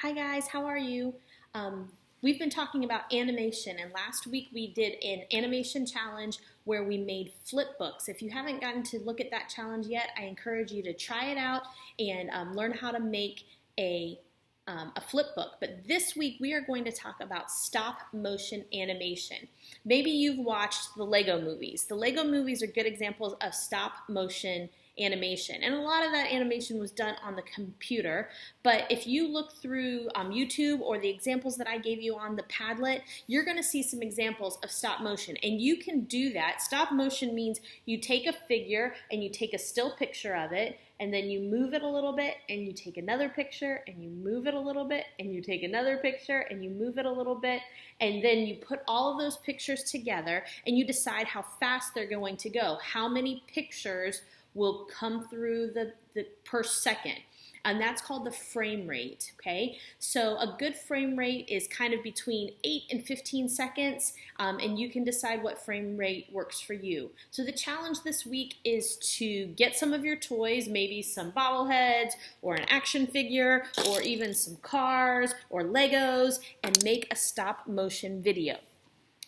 Hi guys, how are you? We've been talking about animation, and last week we did an animation challenge where we made flip books. If you haven't gotten to look at that challenge yet, I encourage you to try it out and learn how to make a flip book. But this week we are going to talk about stop motion animation. Maybe you've watched the Lego movies. The Lego movies are good examples of stop motion animation, and a lot of that animation was done on the computer. But if you look through YouTube or the examples that I gave you on the Padlet, you're going to see some examples of stop motion, and you can do that. Stop motion means you take a figure and you take a still picture of it, and then you move it a little bit and you take another picture and you move it a little bit and you take another picture and you move it a little bit, and then you put all of those pictures together and you decide how fast they're going to go, how many pictures will come through the per second. And that's called the frame rate, okay? So a good frame rate is kind of between 8 and 15 seconds, and you can decide what frame rate works for you. So the challenge this week is to get some of your toys, maybe some bobbleheads or an action figure or even some cars or Legos, and make a stop motion video.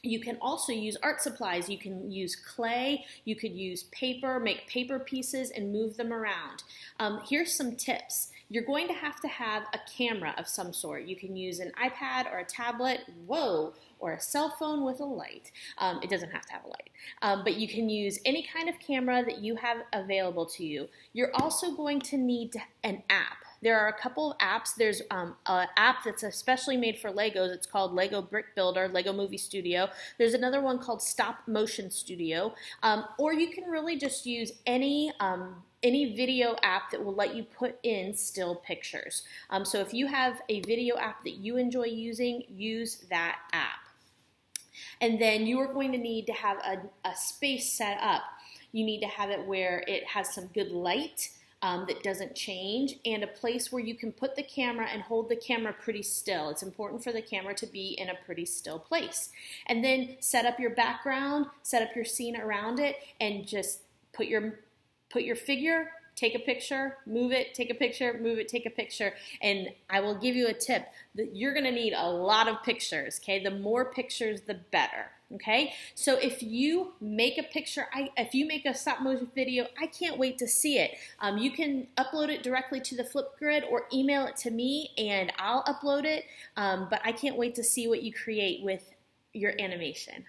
You can also use art supplies. You can use clay, you could use paper, make paper pieces and move them around. Here's some tips. You're going to have a camera of some sort. You can use an iPad or a tablet, or a cell phone with a light. It doesn't have to have a light, but you can use any kind of camera that you have available to you. You're also going to need an app. There are a couple of apps. There's an app that's especially made for Legos. It's called Lego Brick Builder, Lego Movie Studio. There's another one called Stop Motion Studio. Or you can really just use any video app that will let you put in still pictures. So if you have a video app that you enjoy using, use that app. And then you are going to need to have a space set up. You need to have it where it has some good light, that doesn't change, and a place where you can put the camera and hold the camera pretty still. It's important for the camera to be in a pretty still place. And then set up your background, set up your scene around it, and just put your figure, take a picture, move it, take a picture, move it, take a picture. And I will give you a tip that you're gonna need a lot of pictures, okay? The more pictures, the better. Okay, so if you make a picture, if you make a stop motion video, I can't wait to see it. You can upload it directly to the Flipgrid or email it to me and I'll upload it, but I can't wait to see what you create with your animation.